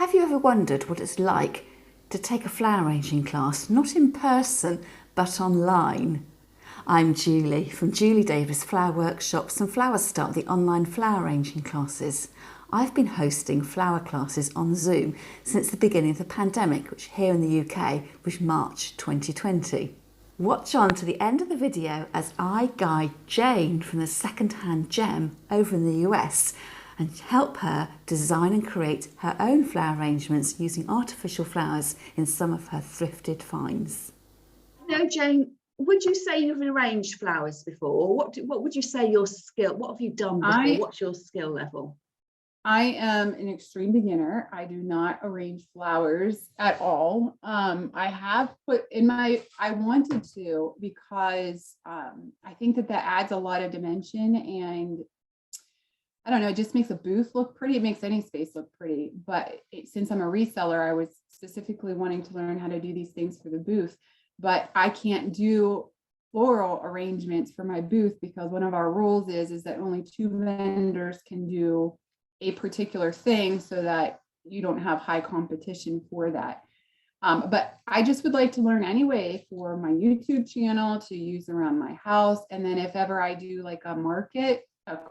Have you ever wondered what it's like to take a flower arranging class, not in person, but online? I'm Julie from Julie Davis Flower Workshops and Flower Start, the online flower arranging classes. I've been hosting flower classes on Zoom since the beginning of the pandemic, which here in the UK was March 2020. Watch on to the end of the video as I guide Jane from the Secondhand Gem over in the US and help her design and create her own flower arrangements using artificial flowers in some of her thrifted finds. Now, Jane, would you say you've arranged flowers before? What would you say your skill? What have you done before? What's your skill level? I am an extreme beginner. I do not arrange flowers at all. I have put in I wanted to because I think that adds a lot of dimension, and I don't know, it just makes a booth look pretty. It makes any space look pretty. But since I'm a reseller, I was specifically wanting to learn how to do these things for the booth. But I can't do floral arrangements for my booth because one of our rules is that only 2 vendors can do a particular thing so that you don't have high competition for that. But I just would like to learn anyway for my YouTube channel to use around my house. And then if ever I do like a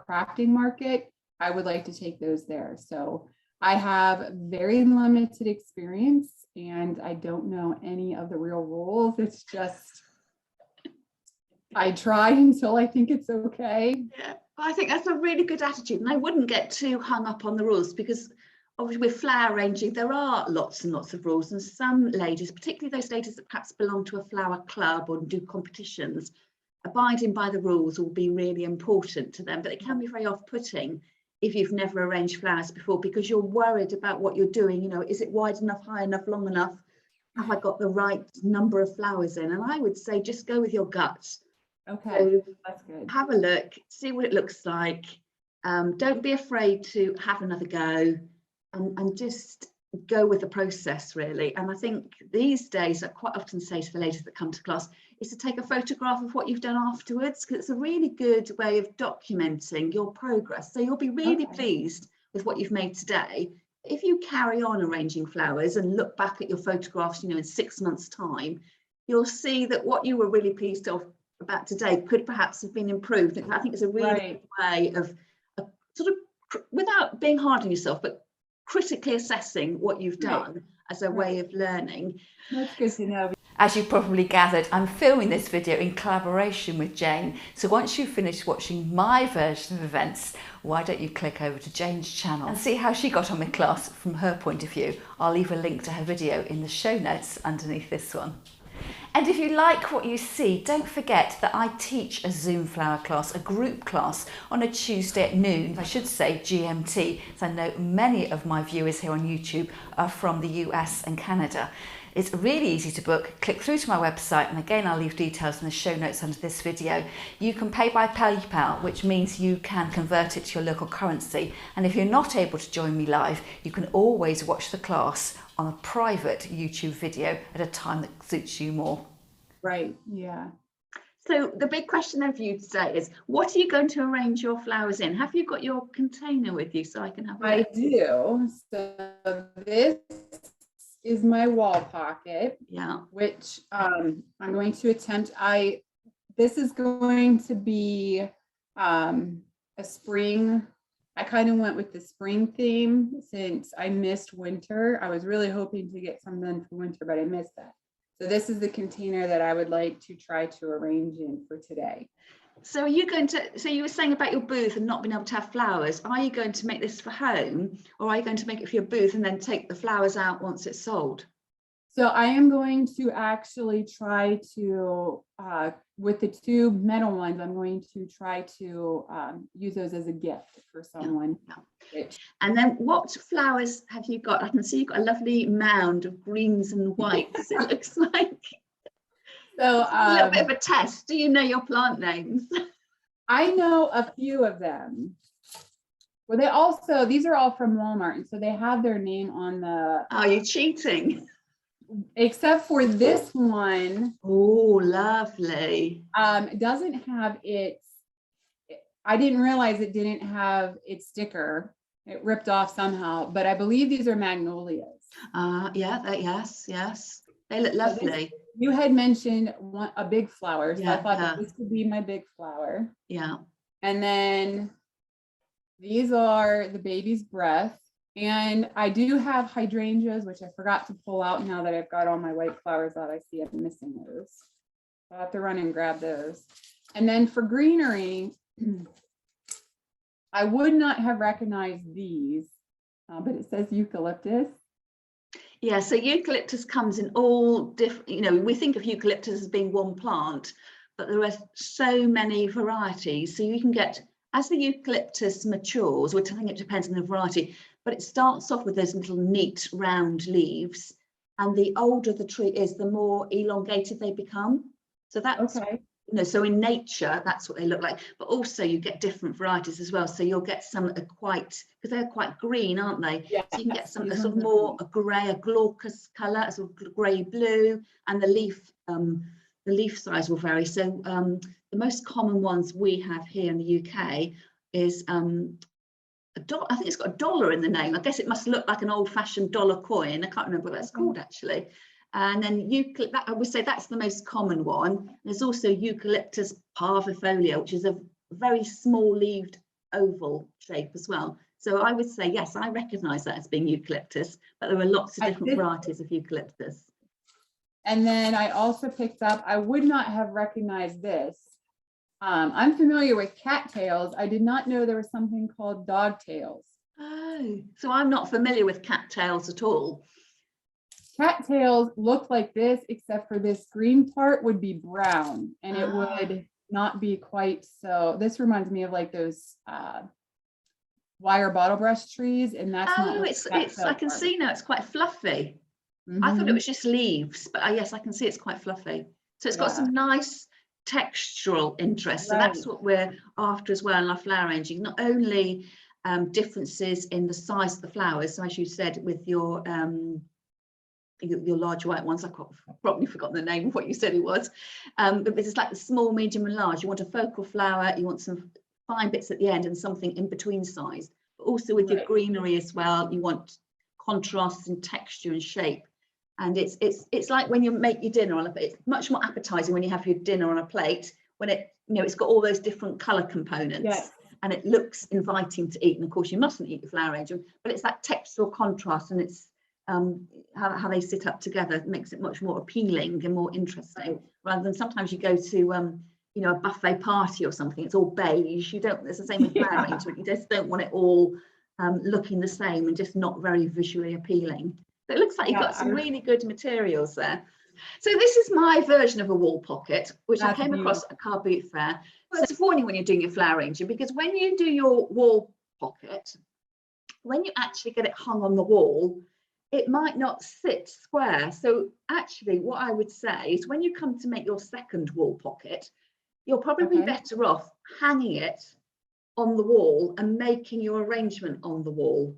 crafting market, I would like to take those there. So I have very limited experience and I don't know any of the real rules. It's just, I try until I think it's okay. Yeah, I think that's a really good attitude. And I wouldn't get too hung up on the rules because obviously with flower arranging, there are lots and lots of rules. And some ladies, particularly those ladies that perhaps belong to a flower club or do competitions, abiding by the rules will be really important to them. But it can be very off-putting if you've never arranged flowers before because you're worried about what you're doing. You know, is it wide enough, high enough, long enough? Have I got the right number of flowers in? And I would say just go with your gut. Okay, so that's good. Have a look, see what it looks like. Don't be afraid to have another go and just go with the process, really. And I think these days I quite often say to the ladies that come to class is to take a photograph of what you've done afterwards, because it's a really good way of documenting your progress. So you'll be really pleased with what you've made today. If you carry on arranging flowers and look back at your photographs, you know, in 6 months' time, you'll see that what you were really pleased about today could perhaps have been improved. I think it's a really good way of sort of, without being hard on yourself, but critically assessing what you've done as a way of learning. That's good to know. As you probably gathered, I'm filming this video in collaboration with Jane. So once you've finished watching my version of events, why don't you click over to Jane's channel and see how she got on with class from her point of view. I'll leave a link to her video in the show notes underneath this one. And if you like what you see, don't forget that I teach a Zoom flower class, a group class, on a Tuesday at noon, I should say GMT, as I know many of my viewers here on YouTube are from the US and Canada. It's really easy to book. Click through to my website, and again I'll leave details in the show notes under this video. You can pay by PayPal, which means you can convert it to your local currency, and if you're not able to join me live, you can always watch the class on a private YouTube video at a time that suits you more. Right, yeah. So the big question then for you today is, what are you going to arrange your flowers in? Have you got your container with you so I can have a look? I do. So this is my wall pocket, which I'm going to attempt. This is going to be a spring. I kind of went with the spring theme since I missed winter. I was really hoping to get some done for winter, but I missed that. So this is the container that I would like to try to arrange in for today. So are you going to, so you were saying about your booth and not being able to have flowers. Are you going to make this for home, or are you going to make it for your booth and then take the flowers out once it's sold? So I am going to actually try to, with the 2 metal ones, I'm going to try to use those as a gift for someone. And then what flowers have you got? I can see you've got a lovely mound of greens and whites, it looks like. So a little bit of a test. Do you know your plant names? I know a few of them. Well, these are all from Walmart, and so they have their name on the. Oh, you're cheating. Except for this one. Oh, lovely. It doesn't have its, I didn't realize it didn't have its sticker. It ripped off somehow, but I believe these are magnolias. Yes. They look So lovely. You had mentioned a big flower, so I thought Yeah. that this could be my big flower. Yeah. And then these are the baby's breath. And I do have hydrangeas, which I forgot to pull out now that I've got all my white flowers out. I see I'm missing those. I'll have to run and grab those. And then for greenery, I would not have recognized these, but it says eucalyptus. Yeah, so eucalyptus comes in all different, you know, we think of eucalyptus as being one plant, but there are so many varieties. So you can get, as the eucalyptus matures, which I think it depends on the variety, but it starts off with those little neat round leaves. And the older the tree is, the more elongated they become. So that's, Okay. you know, so in nature, that's what they look like. But also you get different varieties as well. So you'll get some that are quite, because they're quite green, aren't they? Yeah. So you can get some sort of more a grey, a glaucous colour, a sort of grey blue, and the leaf size will vary. So the most common ones we have here in the UK is I think it's got a dollar in the name. I guess it must look like an old-fashioned dollar coin. I can't remember what that's called actually. And then I would say that's the most common one. There's also Eucalyptus parvifolia, which is a very small-leaved oval shape as well. So I would say, yes, I recognise that as being eucalyptus, but there are lots of different varieties of eucalyptus. And then I also picked up, I would not have recognized this. I'm familiar with cattails. I did not know there was something called dogtails. Oh, so I'm not familiar with cattails at all. Cattails look like this, except for this green part would be brown, and it would not be quite so. This reminds me of like those wire bottle brush trees, and that's not. It's I can see now it's quite fluffy. I thought it was just leaves, but yes, I can see it's quite fluffy. So it's got some nice textural interest. So that's what we're after as well in our flower arranging. Not only differences in the size of the flowers. So as you said, with your large white ones, I've probably forgotten the name of what you said it was. But it's like the small, medium, and large. You want a focal flower. You want some fine bits at the end and something in between size. But also with your greenery as well, you want contrasts in texture and shape. And it's like when you make your dinner on a plate. It's much more appetizing when you have your dinner on a plate, when it's got all those different color components and it looks inviting to eat. And of course you mustn't eat the flower arrangement, but it's that textural contrast, and it's how they sit up together makes it much more appealing and more interesting, rather than sometimes you go to a buffet party or something, it's all beige. It's the same with flower arrangement. You just don't want it all looking the same and just not very visually appealing. So it looks like you've got some really good materials there. So this is my version of a wall pocket, which I came across at a car boot fair. So it's a warning when you're doing your flower arranging, because when you do your wall pocket, when you actually get it hung on the wall, it might not sit square. So actually what I would say is when you come to make your second wall pocket, you'll probably be better off hanging it on the wall and making your arrangement on the wall.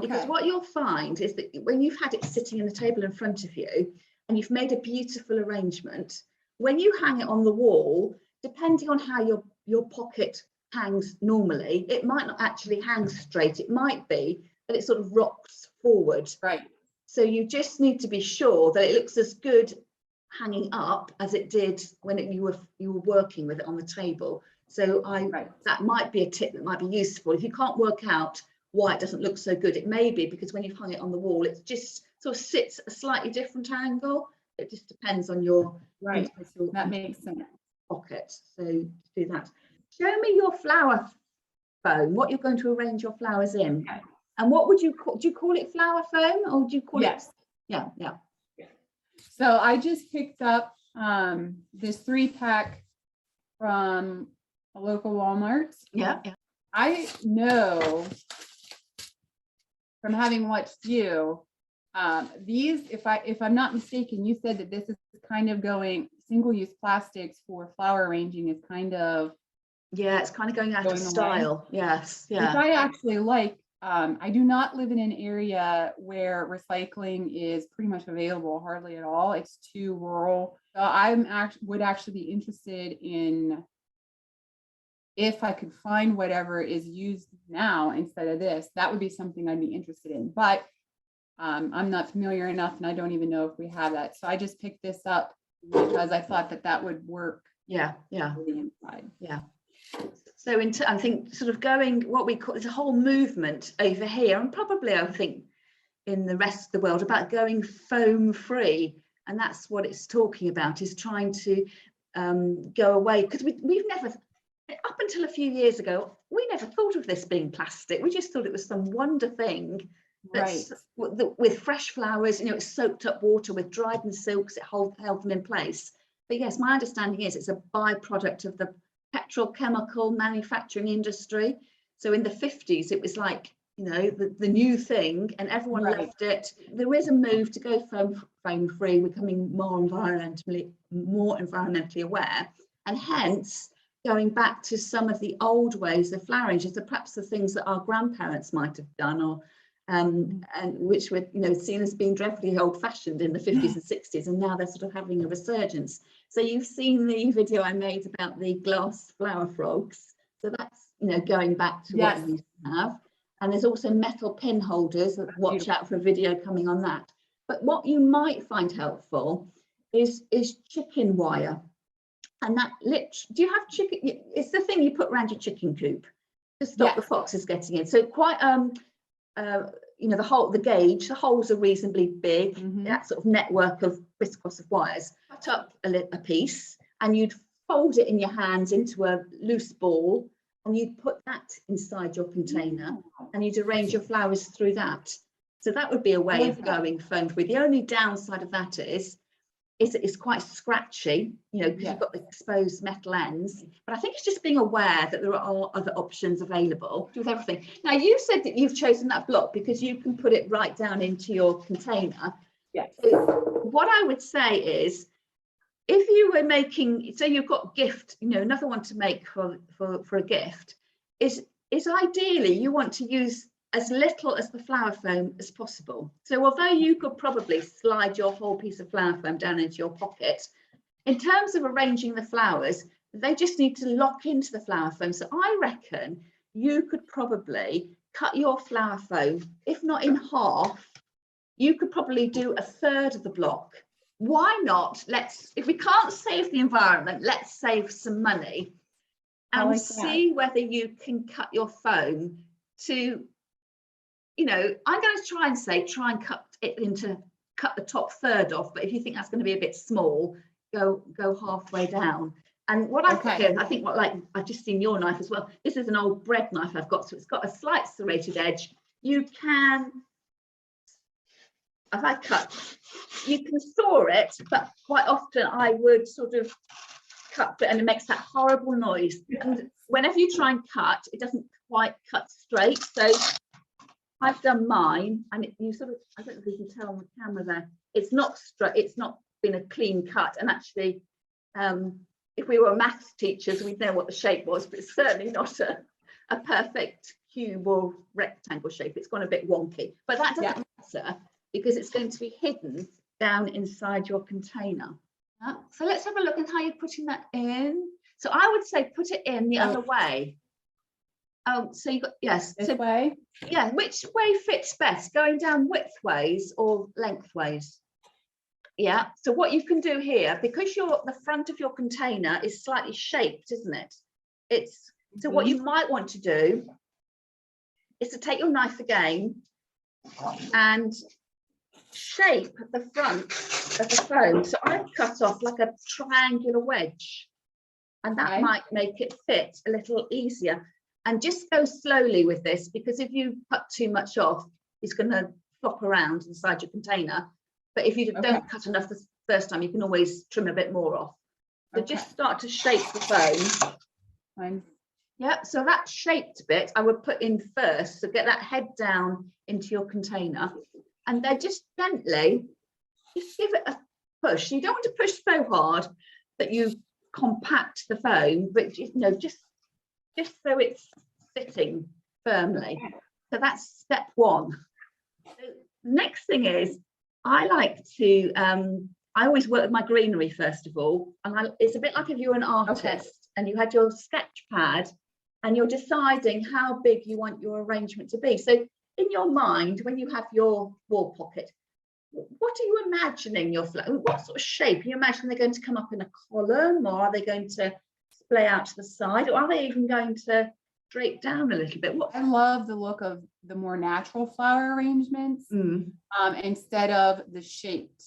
Because what you'll find is that when you've had it sitting on the table in front of you and you've made a beautiful arrangement, when you hang it on the wall, depending on how your pocket hangs normally, it might not actually hang straight. It might be that it sort of rocks forward. Right. So you just need to be sure that it looks as good hanging up as it did when you were working with it on the table. So that might be a tip that might be useful. If you can't work out why it doesn't look so good, it may be because when you've hung it on the wall, it just sort of sits at a slightly different angle. It just depends on your that makes sense. Pocket. So do that. Show me your flower foam, what you're going to arrange your flowers in. And what would you call, do you call it flower foam, or do you call it? Yeah. So I just picked up this 3-pack from a local Walmart. I know from having watched you, these, if I'm not mistaken, you said that this is kind of going single-use plastics for flower arranging is kind of it's kind of going out of style. Yes, which I actually like. I do not live in an area where recycling is pretty much available, hardly at all. It's too rural. So would actually be interested in if I could find whatever is used now instead of this, that would be something I'd be interested in. But I'm not familiar enough, and I don't even know if we have that. So I just picked this up because I thought that that would work. Yeah, For the inside. yeah. So I think sort of going what we call, there's a whole movement over here, and probably I think in the rest of the world, about going foam free, and that's what it's talking about, is trying to go away, because we've never, up until a few years ago, we never thought of this being plastic. We just thought it was some wonder thing that's with fresh flowers, you know, it's soaked up water with dried and silks, it held them in place. But yes, my understanding is it's a byproduct of the petrochemical manufacturing industry. So in the 50s, it was like, you know, the new thing, and everyone loved it. There is a move to go foam free, becoming more environmentally aware, and hence going back to some of the old ways of flowering, just perhaps the things that our grandparents might have done, or and which were, you know, seen as being dreadfully old-fashioned in the 50s and 60s, and now they're sort of having a resurgence. So you've seen the video I made about the glass flower frogs. So that's, you know, going back to what we used to have. And there's also metal pin holders. Watch out for a video coming on that. But what you might find helpful is chicken wire. And that do you have chicken? It's the thing you put around your chicken coop to stop the foxes getting in. So quite you know, the gauge, the holes are reasonably big. That sort of network of crisscross of wires. Cut up a piece, and you'd fold it in your hands into a loose ball, and you'd put that inside your container, and you'd arrange your flowers through that. So that would be a way of going foam free. The only downside of that is it's quite scratchy, you know, because you've got the exposed metal ends. But I think it's just being aware that there are other options available with everything. Now, you said that you've chosen that block because you can put it right down into your container. Yes. So what I would say is, if you were making, say you've got gift, you know, another one to make for a gift, is ideally you want to use as little as the flower foam as possible. So although you could probably slide your whole piece of flower foam down into your pocket, in terms of arranging the flowers, they just need to lock into the flower foam. So I reckon you could probably cut your flower foam, if not in half, you could probably do a third of the block. Why not? If we can't save the environment, let's save some money and see whether you can cut your foam to, you know, I'm going to try and cut the top third off. But if you think that's going to be a bit small, go halfway down. And what I've got here, I think I've just seen your knife as well. This is an old bread knife I've got, so it's got a slight serrated edge. You can, if I cut, you can saw it, but quite often I would sort of cut it, and it makes that horrible noise. And whenever you try and cut, it doesn't quite cut straight. So I've done mine, and you sort of, I don't know if you can tell on the camera there, it's not straight, it's not been a clean cut. And actually, if we were maths teachers, we'd know what the shape was, but it's certainly not a perfect cube or rectangle shape. It's gone a bit wonky, but that doesn't matter, because it's going to be hidden down inside your container. So let's have a look at how you're putting that in. So I would say put it in the other way. So you got, this way? Yeah, which way fits best? Going down widthways or lengthways? Yeah, so what you can do here, because the front of your container is slightly shaped, isn't it? So what you might want to do is to take your knife again and shape the front of the foam. So I've cut off like a triangular wedge, and that might make it fit a little easier. And just go slowly with this, because if you cut too much off, it's going to flop around inside your container. But if you don't cut enough the first time, you can always trim a bit more off. So just start to shape the foam. Fine. Yeah, so that shaped bit I would put in first. So get that head down into your container, and then just gently, just give it a push. You don't want to push so hard that you compact the foam, but you know, just so it's sitting firmly. So that's step one. So next thing is, I like to, I always work with my greenery first of all, and it's a bit like if you were an artist and you had your sketch pad and you're deciding how big you want your arrangement to be. So in your mind, when you have your wall pocket, what are you imagining your flower? What sort of shape? Are you imagining they're going to come up in a column, or are they going to splay out to the side, or are they even going to drape down a little bit? I love the look of the more natural flower arrangements instead of the shaped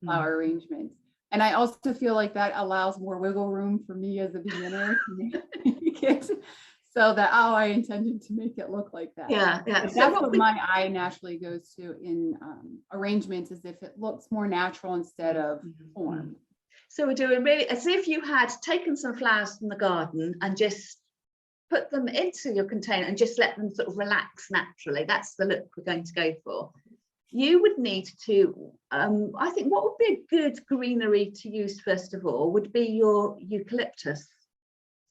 flower arrangements. And I also feel like that allows more wiggle room for me as a beginner to make it so that, oh, I intended to make it look like that. Yeah. So that's what my eye naturally goes to in arrangements, is if it looks more natural instead of form. So we're doing really as if you had taken some flowers from the garden and just put them into your container and just let them sort of relax naturally. That's the look we're going to go for. You would need to, I think what would be a good greenery to use first of all would be your eucalyptus.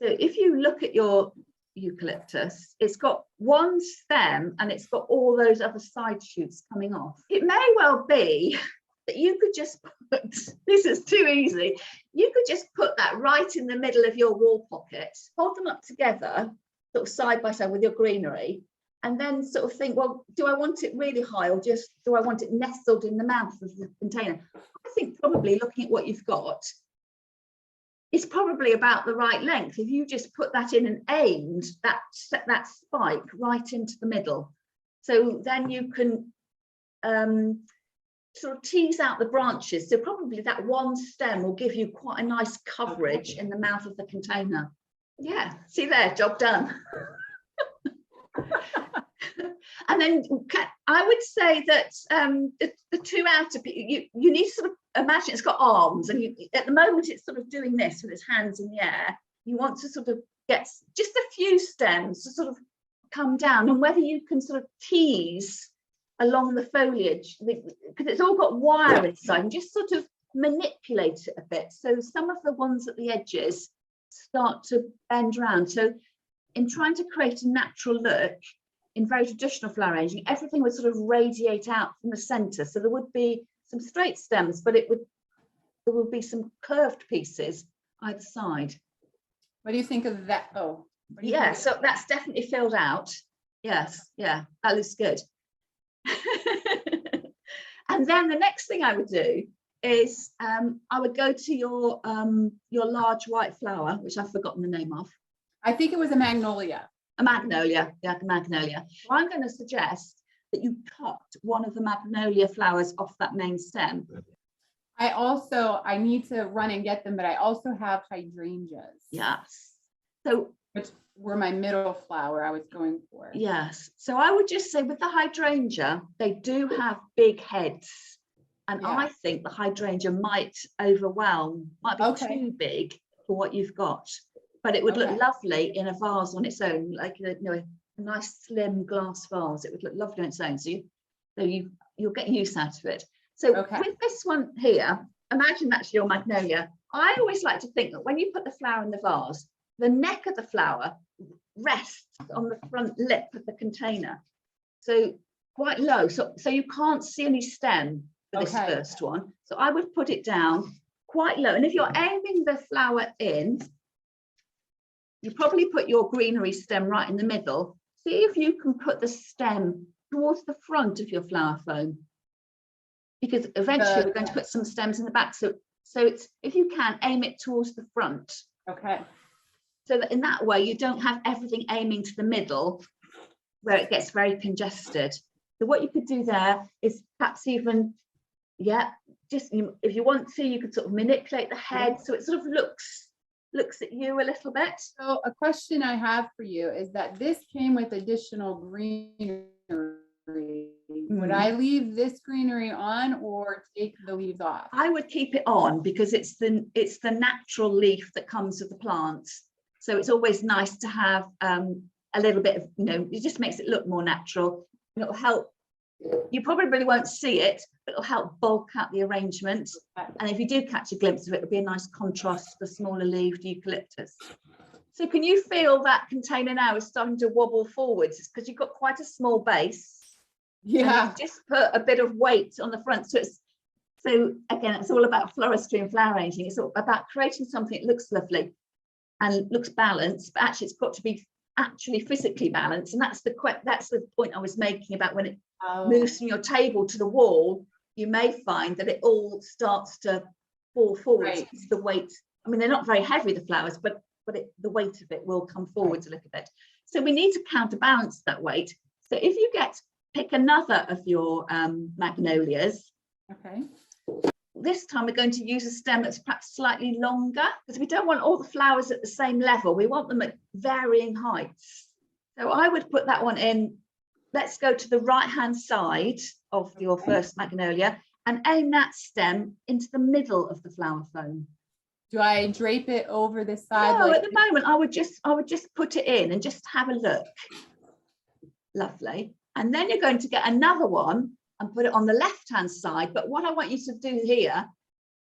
So if you look at your eucalyptus, it's got one stem and it's got all those other side shoots coming off. It may well be that you could just put, this is too easy, you could just put that right in the middle of your wall pocket, hold them up together, sort of side by side with your greenery, and then sort of think, well, do I want it really high, or just do I want it nestled in the mouth of the container? I think probably looking at what you've got, it's probably about the right length. If you just put that in and aimed that spike right into the middle, so then you can sort of tease out the branches. So probably that one stem will give you quite a nice coverage in the mouth of the container. Yeah, see there, job done. And then I would say that the two outer, you need to sort of imagine it's got arms, and at the moment it's sort of doing this with its hands in the air. You want to sort of get just a few stems to sort of come down, and whether you can sort of tease along the foliage, because it's all got wire inside, and just sort of manipulate it a bit. So some of the ones at the edges start to bend around. So in trying to create a natural look, in very traditional flower arranging, everything would sort of radiate out from the center. So there would be some straight stems, but there would be some curved pieces either side. What do you think of that? Oh, yeah, so that's definitely filled out. Yes, yeah, that looks good. And then the next thing I would do is I would go to your large white flower, which I've forgotten the name of. I think it was a magnolia. A magnolia, yeah, a magnolia. So I'm going to suggest that you cut one of the magnolia flowers off that main stem. I need to run and get them, but I also have hydrangeas. Yes. So which were my middle flower I was going for. Yes. So I would just say with the hydrangea, they do have big heads. And yeah. I think the hydrangea might be too big for what you've got. But it would look lovely in a vase on its own, like a nice slim glass vase. It would look lovely on its own. So you'll get use out of it. So with this one here, imagine that's your magnolia. I always like to think that when you put the flower in the vase, the neck of the flower rests on the front lip of the container. So quite low. So you can't see any stem for this first one. So I would put it down quite low. And if you're aiming the flower in, you probably put your greenery stem right in the middle. See if you can put the stem towards the front of your flower foam, because eventually we're going to put some stems in the back. So it's, if you can, aim it towards the front. Okay. So that in that way you don't have everything aiming to the middle where it gets very congested. So what you could do there is perhaps even, just if you want to, you could sort of manipulate the head so it sort of looks at you a little bit. So a question I have for you is that this came with additional greenery. Would I leave this greenery on or take the leaves off? I would keep it on, because it's the natural leaf that comes with the plant. So it's always nice to have a little bit of, it just makes it look more natural. And it'll help. You probably really won't see it, but it'll help bulk out the arrangement. And if you do catch a glimpse of it, it'll be a nice contrast to the smaller leaved eucalyptus. So can you feel that container now is starting to wobble forwards? It's because you've got quite a small base. Yeah. Just put a bit of weight on the front. So again, it's all about floristry and flower arranging. It's all about creating something that looks lovely and looks balanced, but actually it's got to be actually physically balanced. And that's the point I was making about when it moves from your table to the wall, you may find that it all starts to fall forwards. Right. The weight, I mean, they're not very heavy, the flowers, but the weight of it will come forwards a little bit. So we need to counterbalance that weight. So if you pick another of your magnolias. Okay. This time we're going to use a stem that's perhaps slightly longer, because we don't want all the flowers at the same level. We want them at varying heights. So I would put that one in. Let's go to the right-hand side of your first magnolia and aim that stem into the middle of the flower foam. Do I drape it over the side? No, like at the moment I would just put it in and just have a look. Lovely. And then you're going to get another one and put it on the left-hand side. But what I want you to do here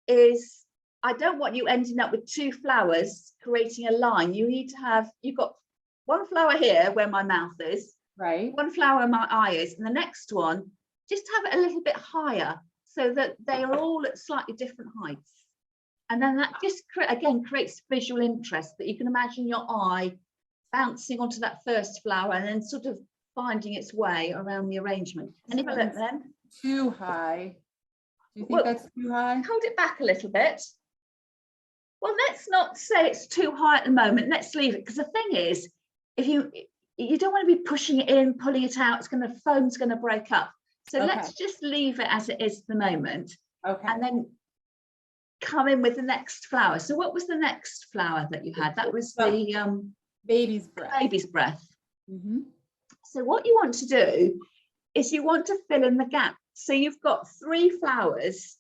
is, I don't want you ending up with two flowers creating a line. You need to have, you've got one flower here where my mouth is, right, one flower where my eye is, and the next one, just have it a little bit higher so that they are all at slightly different heights. And then that just, again, creates visual interest, that you can imagine your eye bouncing onto that first flower and then sort of finding its way around the arrangement. And if I look then. Too high. Do you think that's too high? Hold it back a little bit. Well, let's not say it's too high at the moment. Let's leave it, because the thing is, if you don't want to be pushing it in, pulling it out, foam's going to break up. So let's just leave it as it is at the moment. Okay. And then come in with the next flower. So what was the next flower that you had? That was the baby's breath. Baby's breath. Mm-hmm. So what you want to do is you want to fill in the gap. So you've got 3 flowers.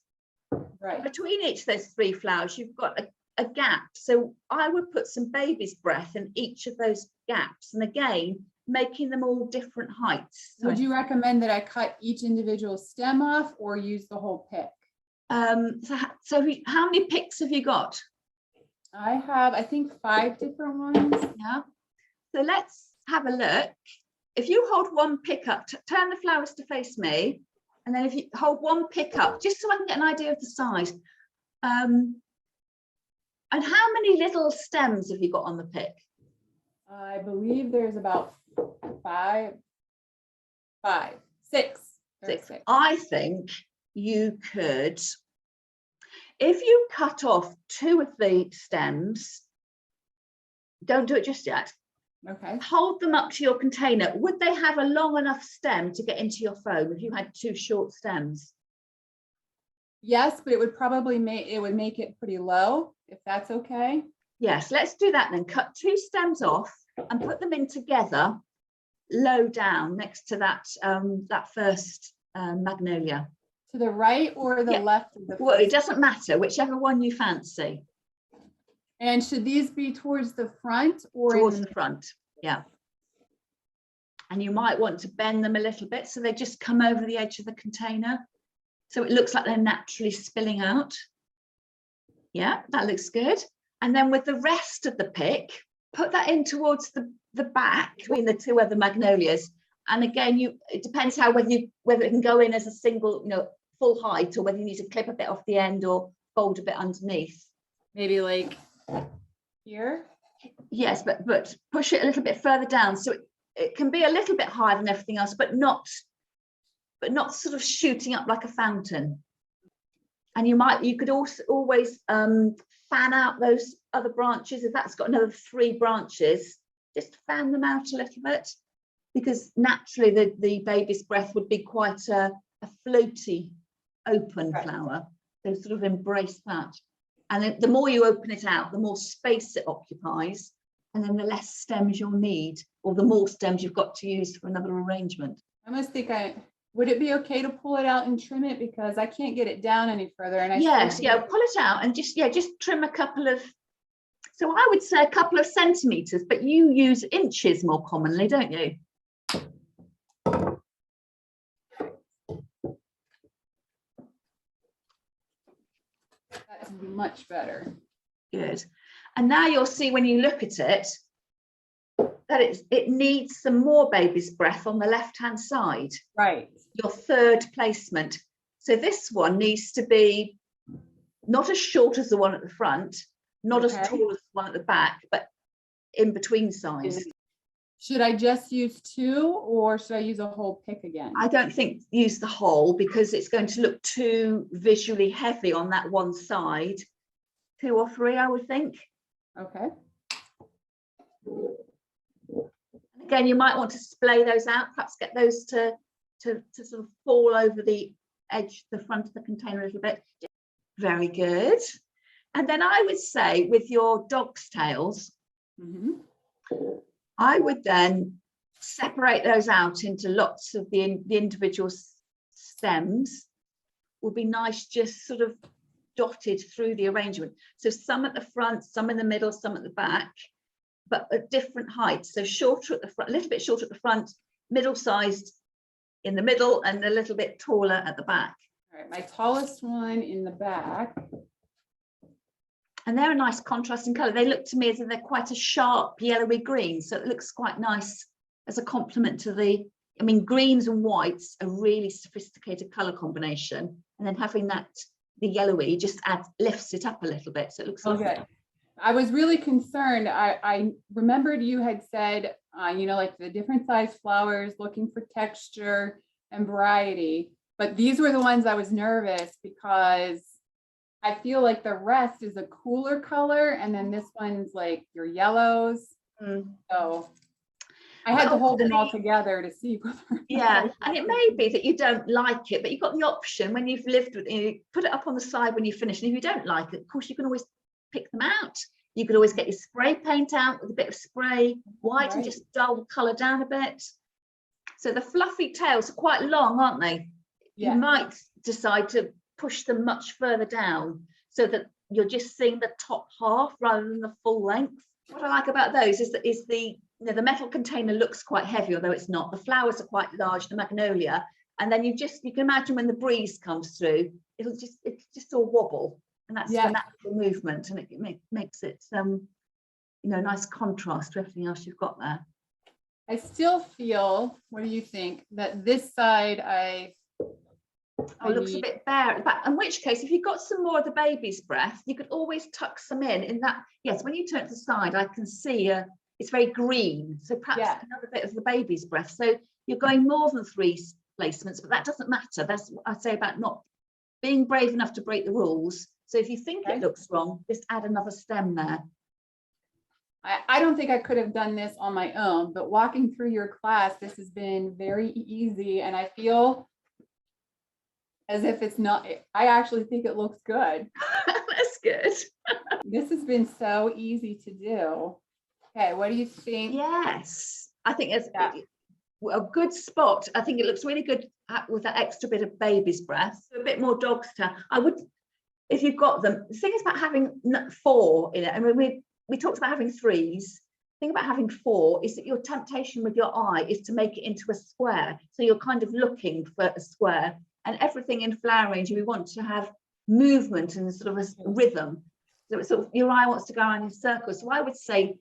Right. Between each of those 3 flowers, you've got a gap. So I would put some baby's breath in each of those gaps. And again, making them all different heights. Would you recommend that I cut each individual stem off or use the whole pick? So how many picks have you got? I have, I think, 5 different ones. Yeah. So let's have a look. If you hold one pick up, turn the flowers to face me, and then if you hold one pick up, just so I can get an idea of the size. And how many little stems have you got on the pick? I believe there's about 6. I think you could, if you cut off 2 of the stems, don't do it just yet. Okay. Hold them up to your container. Would they have a long enough stem to get into your foam if you had 2 short stems? Yes, but it would probably make it pretty low, if that's okay. Yes, let's do that then. Cut 2 stems off and put them in together, low down next to that that first magnolia. To the right or the left of the Well, it doesn't matter, whichever one you fancy. And should these be towards the front or towards the front? Yeah. And you might want to bend them a little bit so they just come over the edge of the container, so it looks like they're naturally spilling out. Yeah, that looks good. And then with the rest of the pick, put that in towards the back between the 2 other magnolias. And again, it depends whether it can go in as a single, full height, or whether you need to clip a bit off the end or fold a bit underneath. maybe like here. Yes, but push it a little bit further down, so it can be a little bit higher than everything else, but not sort of shooting up like a fountain. And you could also always fan out those other branches. If that's got another 3 branches, just fan them out a little bit, because naturally the baby's breath would be quite a floaty, open flower. So sort of embrace that. And the more you open it out, the more space it occupies, and then the less stems you'll need, or the more stems you've got to use for another arrangement. I must think would it be okay to pull it out and trim it, because I can't get it down any further? And pull it out and just trim a couple of, so I would say a couple of centimeters, but you use inches more commonly, don't you? That's much better. Good. And now you'll see when you look at it that it needs some more baby's breath on the left hand side. Right. Your 3rd placement. So this one needs to be not as short as the one at the front, not as tall as the one at the back, but in between size. Should I just use 2 or should I use a whole pick again? I don't think use the whole because it's going to look too visually heavy on that one side. 2 or 3, I would think. Okay. Again, you might want to splay those out, perhaps get those to sort of fall over the edge, the front of the container a little bit. Very good. And then I would say with your dog's tails, I would then separate those out into lots of the individual stems. Would be nice just sort of dotted through the arrangement. So some at the front, some in the middle, some at the back, but at different heights. So shorter at the front, a little bit shorter at the front, middle-sized in the middle, and a little bit taller at the back. All right, my tallest one in the back. And they're a nice contrasting colour. They look to me as if they're quite a sharp yellowy green. So it looks quite nice as a complement to the, I mean, greens and whites, a really sophisticated colour combination. And then having that, the yellowy just lifts it up a little bit. So it looks Okay. lovely. I was really concerned. I remembered you had said, you know, like the different size flowers, looking for texture and variety. But these were the ones I was nervous because I feel like the rest is a cooler color. And then this one's like your yellows. So I had to hold them all together to see whether. Yeah, and it may be that you don't like it, but you've got the option when you've lived with it, you put it up on the side when you finish. And if you don't like it, of course, you can always pick them out. You could always get your spray paint out with a bit of spray white and just dull the colour down a bit. So the fluffy tails are quite long, aren't they? Yeah. You might decide to push them much further down so that you're just seeing the top half rather than the full length. What I like about those is that the the metal container looks quite heavy, although it's not. The flowers are quite large, the magnolia, and then you can imagine when the breeze comes through, it's just all wobble, and that's the natural movement, and it makes it nice contrast to everything else you've got there. I still feel, what do you think, that this side looks a bit bare at the back, in which case if you've got some more of the baby's breath, you could always tuck some in that. Yes, when you turn to the side, I can see it's very green, so perhaps another bit of the baby's breath. So you're going more than 3 placements, but that doesn't matter. That's what I say about not being brave enough to break the rules. So if you think it looks wrong, just add another stem there. I don't think I could have done this on my own, but walking through your class, this has been very easy, and I feel as if it's not. I actually think it looks good. That's good. This has been so easy to do. Okay, what do you think? Yes, I think it's a good spot. I think it looks really good with that extra bit of baby's breath. So a bit more dog's tail. I would, if you've got them. The thing is about having 4 in it. I mean, we talked about having 3s. The thing about having 4 is that your temptation with your eye is to make it into a square. So you're kind of looking for a square. And everything in flower arranging, we want to have movement and sort of a rhythm. So it's sort of, your eye wants to go around in circles. So I would say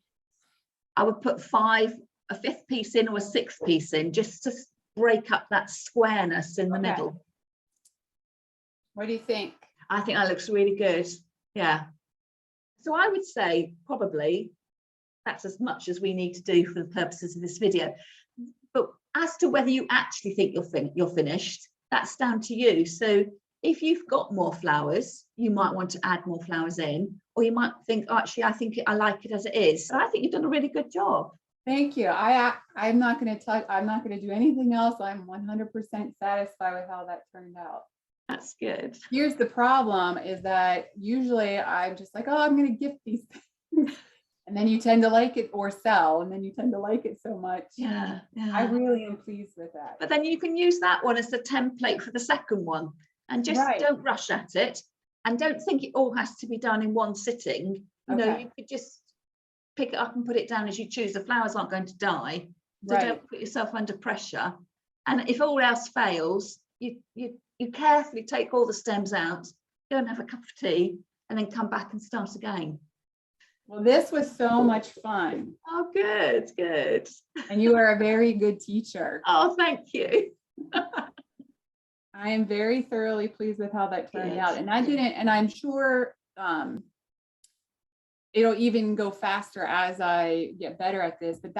I would put 5, a 5th piece in or a 6th piece in, just to break up that squareness in the middle. What do you think? I think that looks really good. Yeah. So I would say probably that's as much as we need to do for the purposes of this video. But as to whether you actually think you're finished, that's down to you. So if you've got more flowers, you might want to add more flowers in, or you might think, oh, actually, I like it as it is. So I think you've done a really good job. Thank you. I'm not going to touch. I'm not going to do anything else. I'm 100% satisfied with how that turned out. That's good. Here's the problem: is that usually I'm just like, oh, I'm going to gift these things, and then you tend to like it or sell, and then you tend to like it so much. Yeah. I really am pleased with that. But then you can use that one as the template for the second one, and just don't rush at it, and don't think it all has to be done in one sitting. You know, you could just pick it up and put it down as you choose. The flowers aren't going to die, so don't put yourself under pressure. And if all else fails, you carefully take all the stems out, go and have a cup of tea, and then come back and start again. Well, this was so much fun. Oh, good. And you are a very good teacher. Oh, thank you. I am very thoroughly pleased with how that turned out. And I'm sure it'll even go faster as I get better at this, but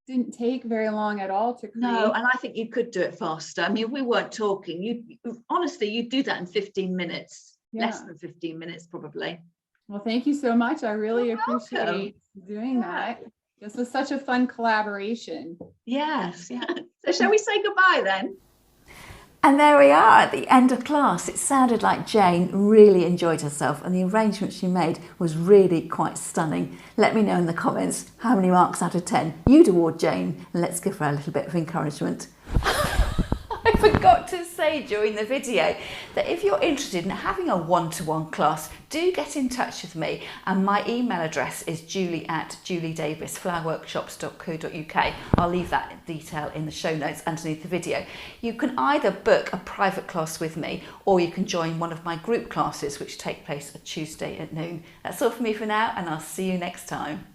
didn't take very long at all to create. No, and I think you could do it faster. I mean, we weren't talking. Honestly, you'd do that in 15 minutes, less than 15 minutes probably. Well, thank you so much. I really You're welcome. appreciate doing that. This was such a fun collaboration. Yes, yeah. So shall we say goodbye then? And there we are at the end of class. It sounded like Jane really enjoyed herself and the arrangement she made was really quite stunning. Let me know in the comments how many marks out of 10 you'd award Jane, and let's give her a little bit of encouragement. I forgot to say during the video that if you're interested in having a one-to-one class, do get in touch with me, and my email address is julie@juliedavisflowerworkshops.co.uk. I'll leave that detail in the show notes underneath the video. You can either book a private class with me, or you can join one of my group classes which take place on Tuesday at noon. That's all for me for now, and I'll see you next time.